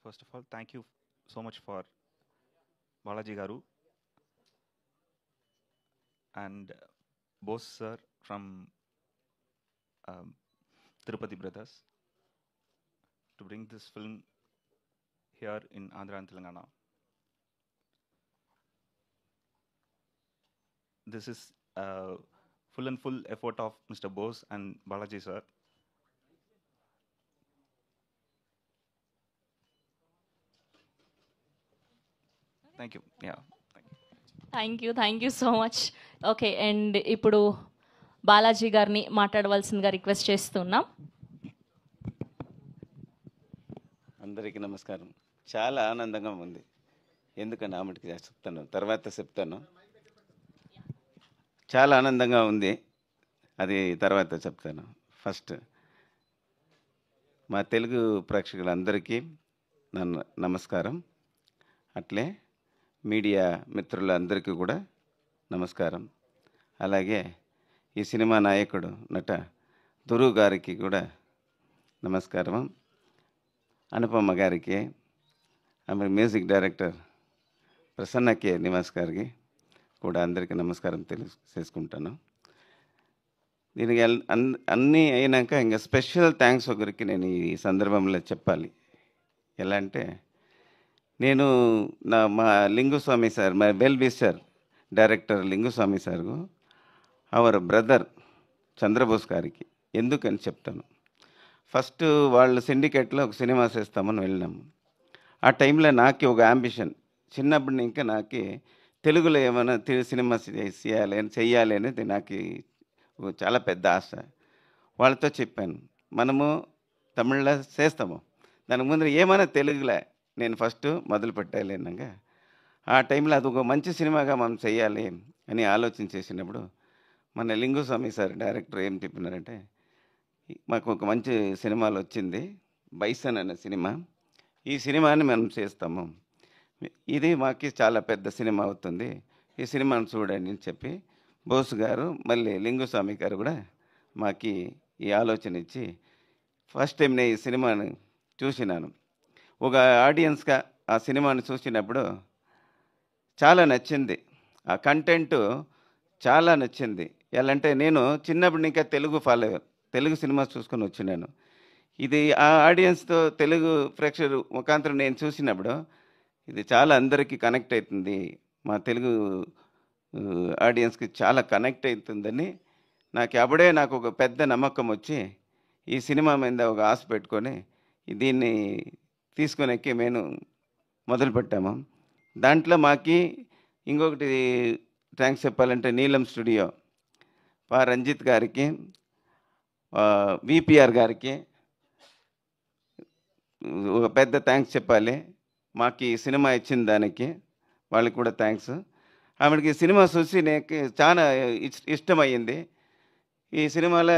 First of all, thank you so much for Balaji Garu and Bose sir from um, Tirupati Brothers to bring this film here in Andhra and Telangana. This is full and full effort of Mr. Bose and Balaji sir. Thank you. Yeah. Thank you so much. Okay, and ఇప్పుడు బాలాజీ గారిని మాట్లాడవలసిందిగా request చేస్తున్నాం. అందరికీ నమస్కారం. చాలా ఆనందంగా ఉంది. ఎందుకని ఆమెటికి చెప్తాను, తర్వాత చెప్తాను. చాలా ఆనందంగా ఉంది, అది తర్వాత చెప్తాను. ఫస్ట్ మా తెలుగు ప్రేక్షకులందరికీ నమస్కారం. అట్లే మీడియా మిత్రులందరికీ కూడా నమస్కారం. అలాగే ఈ సినిమా నాయకుడు నట దురు గారికి కూడా నమస్కారం. అనుపమ గారికి, ఆమె మ్యూజిక్ డైరెక్టర్ ప్రసన్న కే నివాస్ గారికి కూడా అందరికీ నమస్కారం చేసుకుంటాను. దీనికి అన్నీ అయినాక ఇంకా స్పెషల్ థ్యాంక్స్ ఒకరికి నేను ఈ సందర్భంలో చెప్పాలి. ఎలా అంటే, నేను మా Lingusamy sir, my well wisher director Lingusamy సార్కు అవర్ బ్రదర్ చంద్రబోస్ గారికి ఎందుకని చెప్తాను. ఫస్ట్ వాళ్ళు సిండికేట్లో ఒక సినిమా చేస్తామని వెళ్ళినాము. ఆ టైంలో నాకు ఒక అంబిషన్, చిన్నప్పటి ఇంకా నాకు తెలుగులో ఏమైనా సినిమా చెయ్యాలి అనేది నాకు చాలా పెద్ద ఆశ. వాళ్ళతో చెప్పాను, మనము తమిళ్లో చేస్తాము, దానికి ముందు ఏమైనా తెలుగులో నేను ఫస్ట్ మొదలు పెట్టాలి అన్నాక, ఆ టైంలో అది ఒక మంచి సినిమాగా మనం చెయ్యాలి అని ఆలోచన చేసినప్పుడు మన లింగుస్వామి సార్ డైరెక్టర్ ఏం చెప్పినారంటే, మాకు ఒక మంచి సినిమాలు వచ్చింది, బైసన్ అనే సినిమా, ఈ సినిమాని మనం చేస్తాము, ఇది మాకు చాలా పెద్ద సినిమా అవుతుంది, ఈ సినిమాను చూడండి అని చెప్పి బోస్ గారు మళ్ళీ లింగుస్వామి గారు కూడా మాకు ఈ ఆలోచన ఇచ్చి, ఫస్ట్ టైం నేను ఈ సినిమాను చూసినాను. ఒక ఆడియన్స్గా ఆ సినిమాను చూసినప్పుడు చాలా నచ్చింది, ఆ కంటెంట్ చాలా నచ్చింది. ఎలా అంటే, నేను చిన్నప్పుడు ఇంకా తెలుగు సినిమా చూసుకొని వచ్చినాను. ఇది ఆ ఆడియన్స్తో తెలుగు ప్రేక్షకులు ముఖాంతరం నేను చూసినప్పుడు ఇది చాలా అందరికీ కనెక్ట్ అవుతుంది, మా తెలుగు ఆడియన్స్కి చాలా కనెక్ట్ అవుతుందని నాకు ఒక పెద్ద నమ్మకం వచ్చి ఈ సినిమా మీద ఒక ఆశ పెట్టుకొని దీన్ని తీసుకొని మేము మొదలుపెట్టాము. దాంట్లో మాకు ఇంకొకటి థ్యాంక్స్ చెప్పాలంటే, నీలం స్టూడియో రంజిత్ గారికి, విపిఆర్ గారికి ఒక పెద్ద థ్యాంక్స్ చెప్పాలి. మాకు ఈ సినిమా ఇచ్చిన దానికి వాళ్ళకి కూడా థ్యాంక్స్. ఆమెకి సినిమా చూసి నాకు చాలా ఇష్టమయ్యింది. ఈ సినిమాలో